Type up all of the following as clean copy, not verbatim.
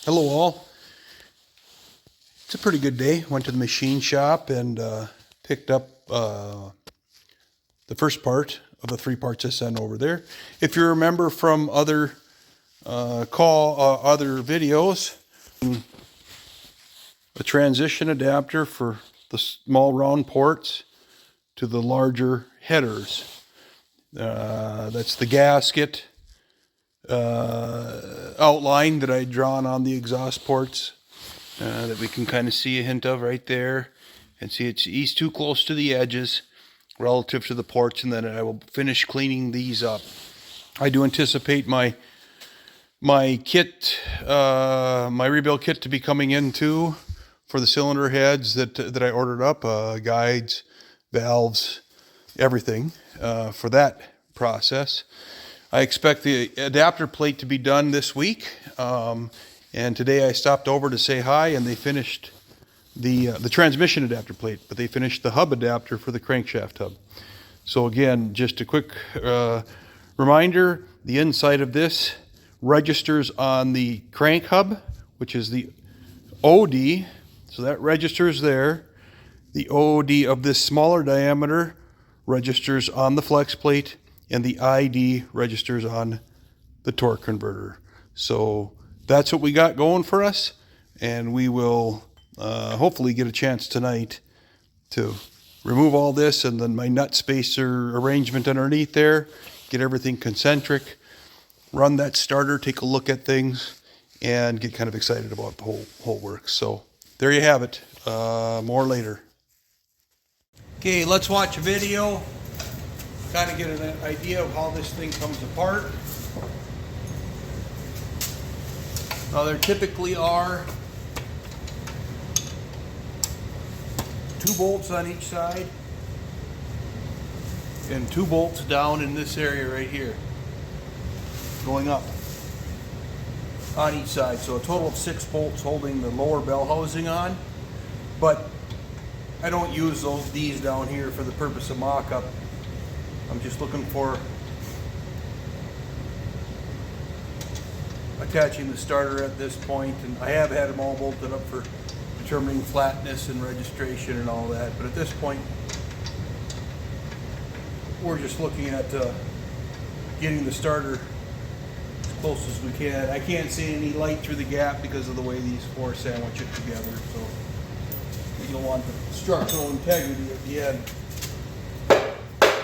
Hello all. It's a pretty good day. Went to the machine shop and picked up the first part of the 3 parts I sent over there. If you remember from other other videos, a transition adapter for the small round ports to the larger headers. That's the gasket outline that I drawn on the exhaust ports that we can kind of see a hint of right there, and see he's too close to the edges relative to the ports, and then I will finish cleaning these up. I do anticipate my kit, my rebuild kit, to be coming in too for the cylinder heads that I ordered up, guides, valves, everything for that process. I expect the adapter plate to be done this week, and today I stopped over to say hi, and they finished the transmission adapter plate, but they finished the hub adapter for the crankshaft hub. So again, just a quick reminder, the inside of this registers on the crank hub, which is the OD, so that registers there. The OD of this smaller diameter registers on the flex plate, and the ID registers on the torque converter. So that's what we got going for us, and we will hopefully get a chance tonight to remove all this, and then my nut spacer arrangement underneath there, get everything concentric, run that starter, take a look at things, and get kind of excited about the whole works. So there you have it. More later. Okay, let's watch a video, kind of get an idea of how this thing comes apart. Now there typically are 2 bolts on each side and 2 bolts down in this area right here, going up on each side. So a total of 6 bolts holding the lower bell housing on. But I don't use these down here for the purpose of mock-up. I'm just looking for attaching the starter at this point, and I have had them all bolted up for determining flatness and registration and all that, but at this point we're just looking at getting the starter as close as we can. I can't see any light through the gap because of the way these 4 sandwich it together, so you don't want the structural integrity at the end.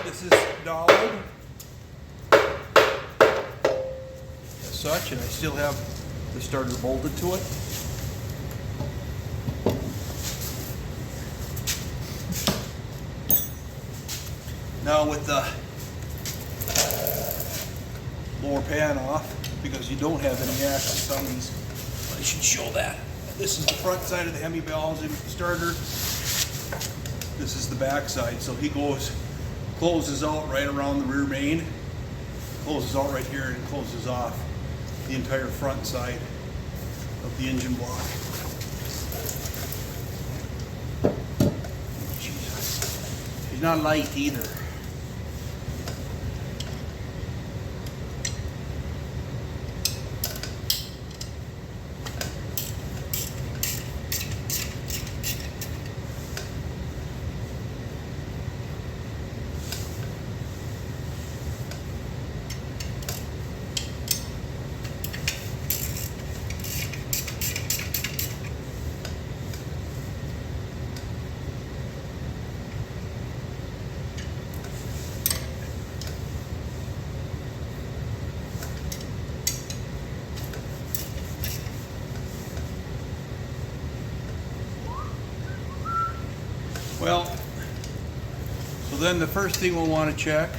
This is dolled as such, and I still have the starter bolted to it. Now with the lower pan off, because you don't have any access on these, I should show that. This is the front side of the Hemi bell housing with the starter. This is the back side, so he closes out right around the rear main, closes out right here, and closes off the entire front side of the engine block. Jesus. He's not light either. Well, so then the first thing we'll want to check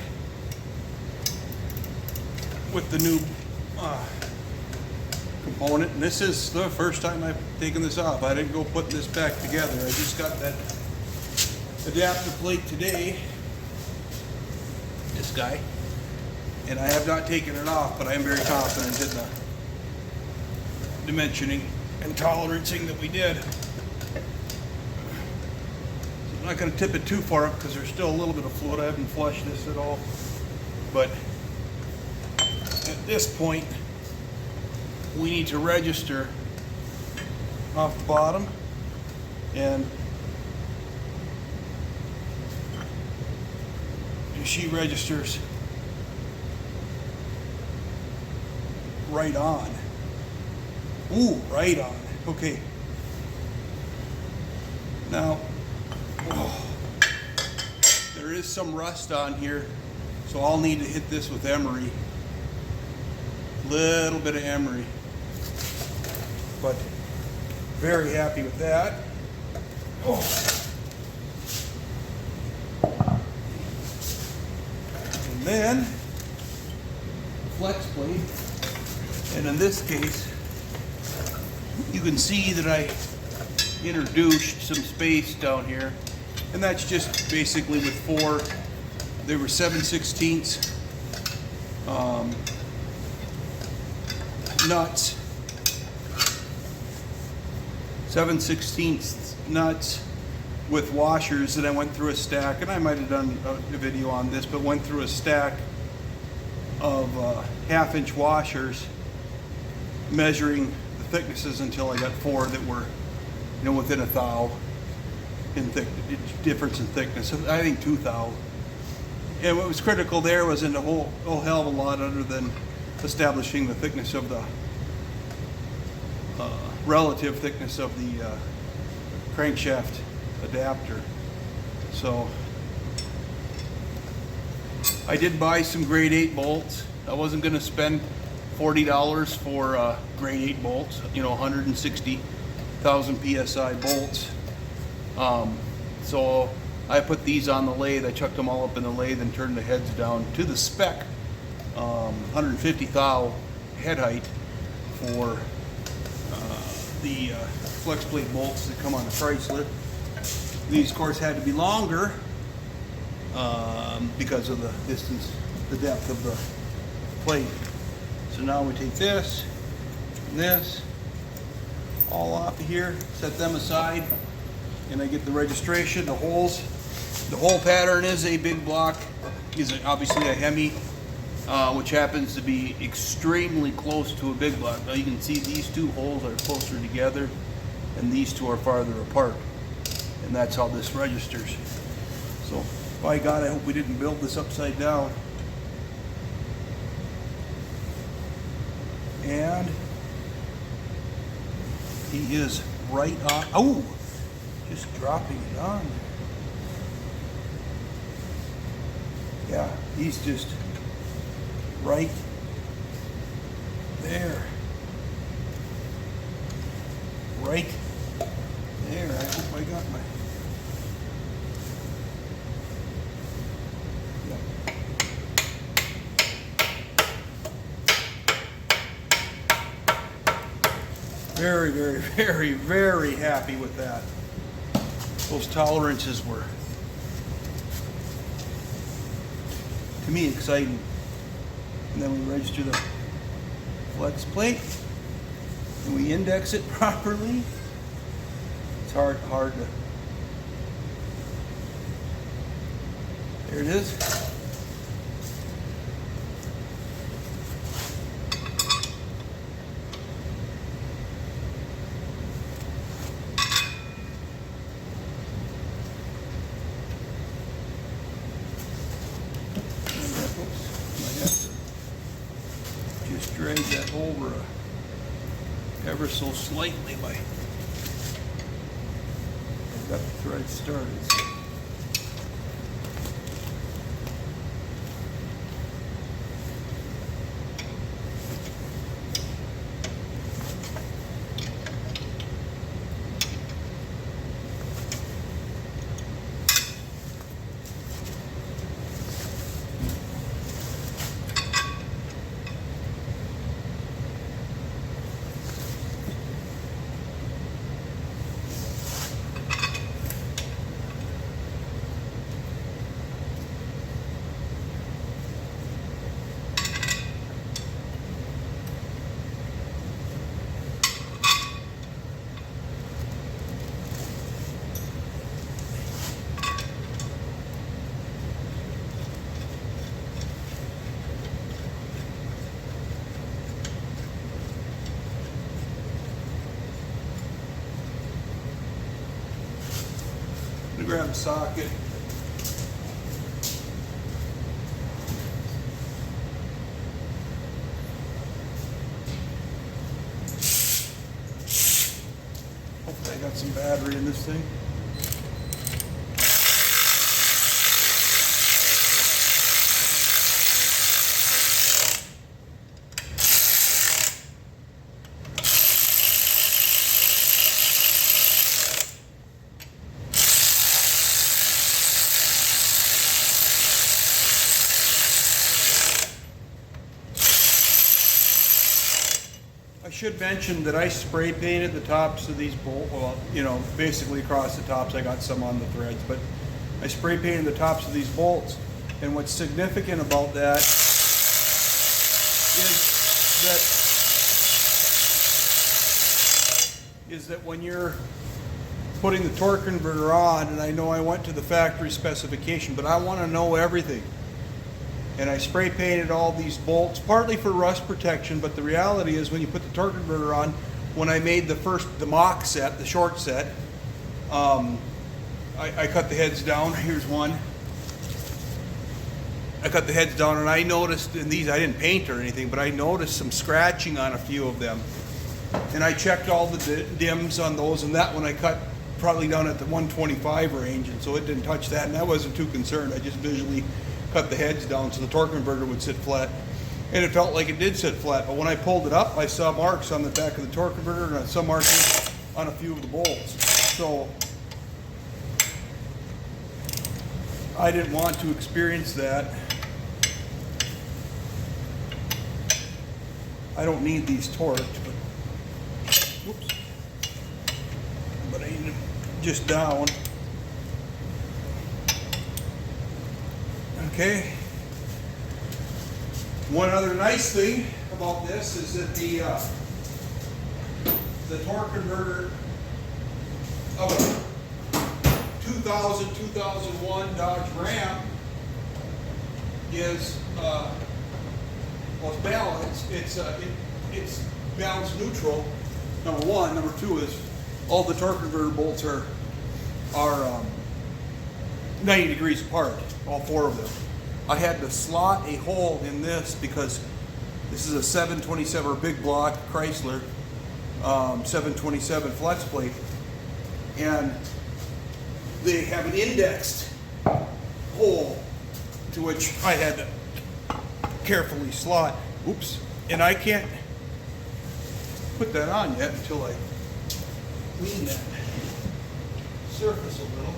with the new component, and this is the first time I've taken this off. I didn't go putting this back together. I just got that adapter plate today, this guy, and I have not taken it off, but I am very confident in the dimensioning and tolerancing that we did. I'm not going to tip it too far up because there's still a little bit of fluid. I haven't flushed this at all. But at this point, we need to register off the bottom, and she registers right on. Ooh, right on. Okay. Now, there is some rust on here, so I'll need to hit this with emery. Little bit of emery. But very happy with that. Oh. And then flex plate, and in this case you can see that I introduced some space down here, and that's just basically with they were 7/16 nuts, 7/16 nuts with washers that I went through a stack, and I might have done a video on this, but went through a stack of 1/2-inch washers, measuring the thicknesses until I got 4 that were, within a thou in difference in thickness. I think 2 thou. And what was critical there wasn't a whole hell of a lot other than establishing the thickness of the relative thickness of the crankshaft adapter. So I did buy some grade 8 bolts. I wasn't going to spend $40 for grade 8 bolts, 160,000 psi bolts. So I put these on the lathe. I chucked them all up in the lathe and turned the heads down to the spec 150 thou head height for the flex plate bolts that come on the Chrysler. These, of course, had to be longer because of the distance, the depth of the plate. So now we take this and this all off of here, set them aside, and I get the registration, the holes. The hole pattern is a big block, is obviously a Hemi, which happens to be extremely close to a big block. Now you can see these two holes are closer together and these two are farther apart. And that's how this registers. So, by God, I hope we didn't build this upside down. And he is right on. Oh, just dropping it on there. Yeah, he's just right there. Right there. I hope I got my. Very, very, very, very happy with that. Those tolerances were, to me, exciting. And then we register the flex plate and we index it properly. It's hard to. There it is. Just drag that over ever so slightly by. I've got the thread started. grab a socket. Hopefully I got some battery in this thing. I should mention that I spray painted the tops of these bolts, well, you know, basically across the tops. I got some on the threads, but I spray painted the tops of these bolts. And what's significant about that is that when you're putting the torque converter on, and I know I went to the factory specification, but I want to know everything. And I spray painted all these bolts, partly for rust protection, but the reality is when you put the torque converter on, when I made the mock set, the short set, I cut the heads down. Here's one. I cut the heads down, and I noticed in these, I didn't paint or anything, but I noticed some scratching on a few of them. And I checked all the dims on those, and that one I cut probably down at the 125 range, and so it didn't touch that, and I wasn't too concerned. I just visually cut the heads down so the torque converter would sit flat, and it felt like it did sit flat. But when I pulled it up, I saw marks on the back of the torque converter, and I saw markings on a few of the bolts. So I didn't want to experience that. I don't need these torqued, but whoops. But I need them just down. Okay. One other nice thing about this is that the torque converter of a 2001 Dodge Ram is well, it's balanced. It's balanced neutral. Number one. Number two is all the torque converter bolts are 90 degrees apart. All four of them. I had to slot a hole in this because this is a 727 or big block Chrysler 727 flex plate, and they have an indexed hole to which I had to carefully slot. Oops, and I can't put that on yet until I clean that surface a little.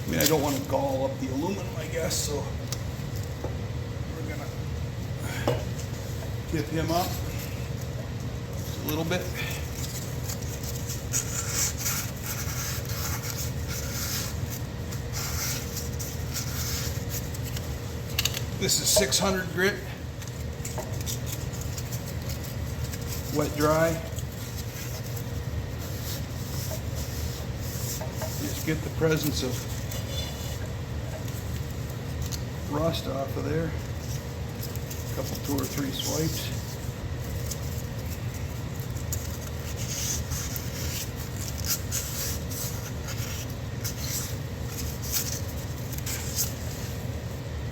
I mean, I don't want to gall up the aluminum, I guess, so we're going to tip him up just a little bit. This is 600 grit, wet dry. Just get the presence of rust off of there. A couple, 2 or 3 swipes.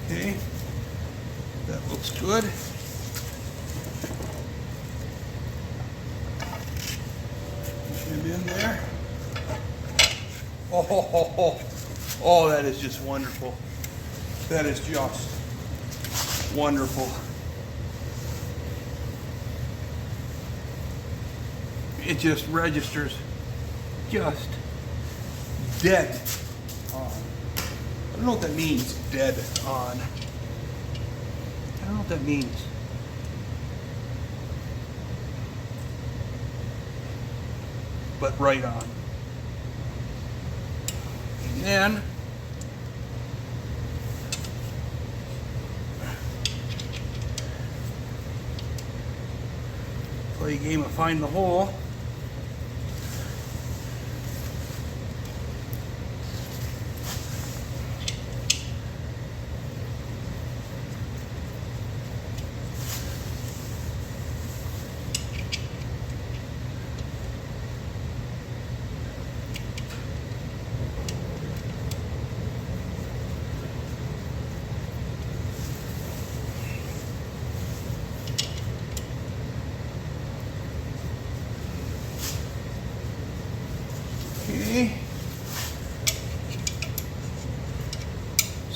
Okay, that looks good. Push him in there. Oh, that is just wonderful. That is just wonderful. It just registers just dead on. I don't know what that means, dead on. I don't know what that means. But right on. And then play a game of find the hole.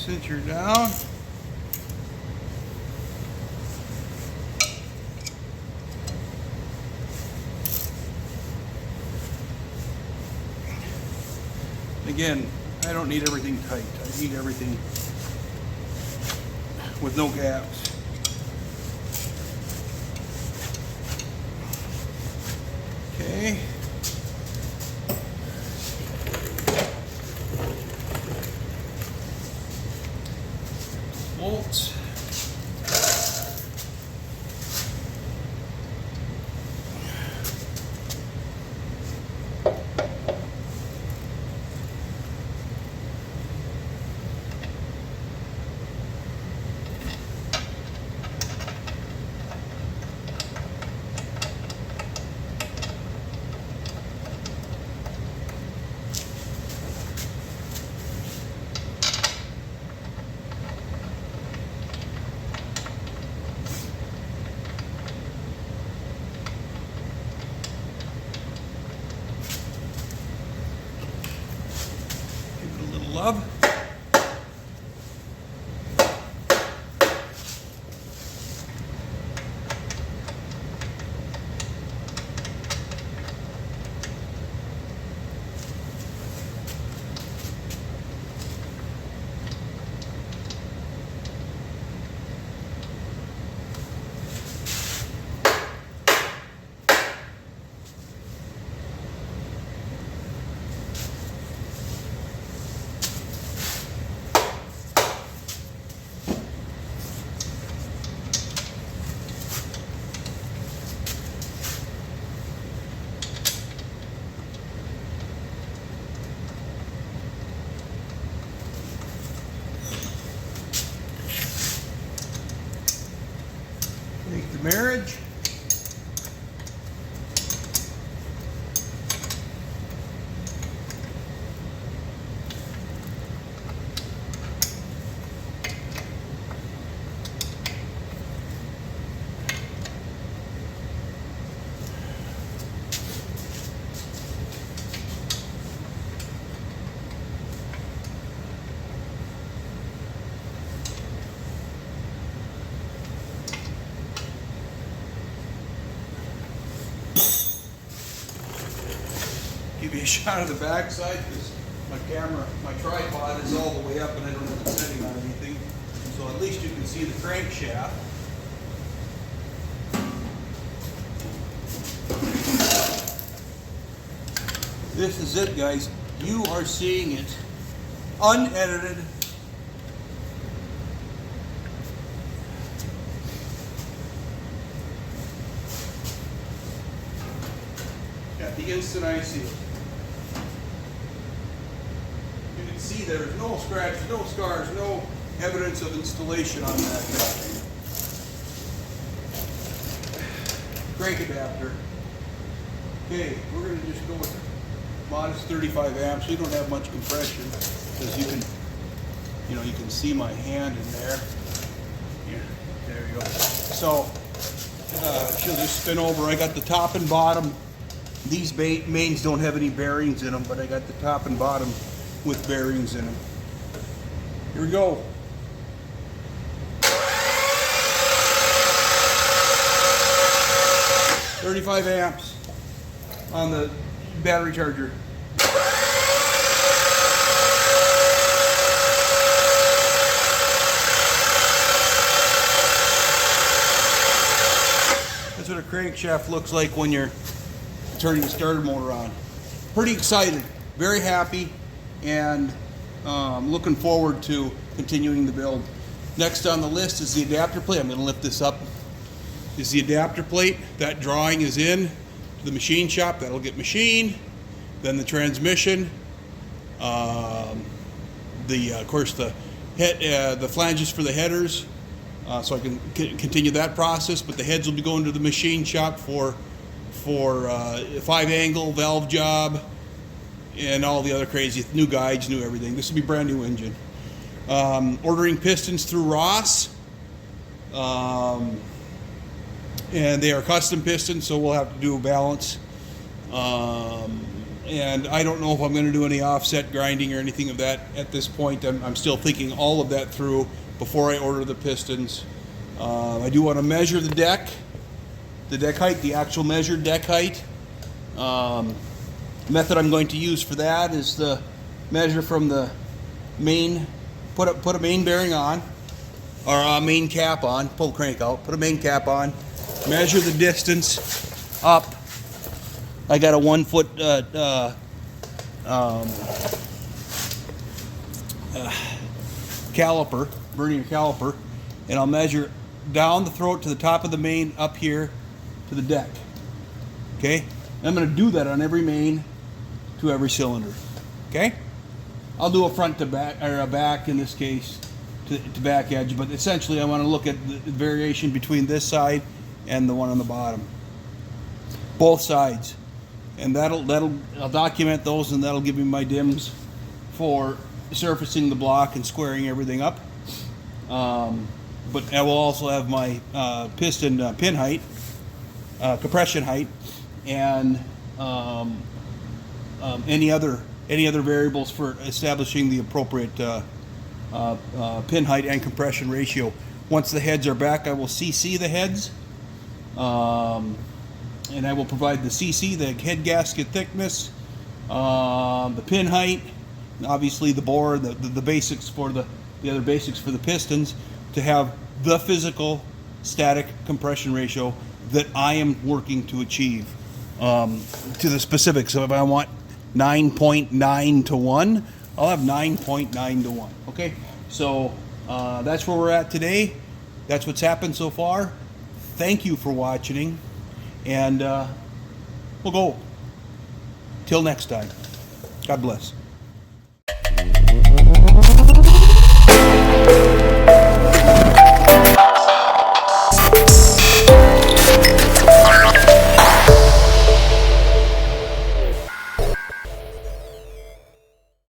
Cinch her down. Again, I don't need everything tight. I need everything with no gaps. Okay. Bolts. Love. Make the marriage. Give you a shot of the back side because my tripod is all the way up and I don't have it sitting on anything. So at least you can see the crankshaft. This is it, guys. You are seeing it unedited. At the instant I see it. You can see there's no scratches, no scars, no evidence of installation on that guy. Crank adapter. Okay, we're going to just go with modest 35 amps. We don't have much compression because you can see my hand in there. Here, there you go. So she'll just spin over. I got the top and bottom. These mains don't have any bearings in them, but I got the top and bottom with bearings in them. Here we go. $35 amps on the battery charger. That's what a crankshaft looks like when you're turning the starter motor on. Pretty excited, very happy, and looking forward to continuing the build. Next on the list is the adapter plate. I'm going to lift this up. Is the adapter plate. That drawing is in to the machine shop. That'll get machined. Then the transmission. Of course, the flanges for the headers. So I can continue that process. But the heads will be going to the machine shop for 5-angle valve job and all the other crazy new guides, new everything. This will be brand new engine. Ordering pistons through Ross, and they are custom pistons, so we'll have to do a balance. And I don't know if I'm going to do any offset grinding or anything of that at this point. I'm still thinking all of that through before I order the pistons. I do want to measure the deck height, the actual measured deck height. Method I'm going to use for that is the measure from the main, put a main bearing on, or a main cap on, pull the crank out, put a main cap on, measure the distance up. I got a 1 foot caliper, vernier caliper, and I'll measure down the throat to the top of the main up here to the deck. Okay? I'm going to do that on every main to every cylinder. Okay? I'll do a front to back, or a back in this case to back edge, but essentially I want to look at the variation between this side and the one on the bottom. Both sides. And I'll document those, and that'll give me my DIMs for surfacing the block and squaring everything up. But I will also have my piston pin height, compression height, and any other variables for establishing the appropriate pin height and compression ratio. Once the heads are back, I will CC the heads. And I will provide the CC, the head gasket thickness, the pin height, and obviously the bore, the basics for the other basics for the pistons, to have the physical static compression ratio that I am working to achieve, to the specifics. So if I want 9.9 to 1, I'll have 9.9 to 1. Okay, so that's where we're at today. That's what's happened so far. Thank you for watching. And we'll go. Till next time. God bless.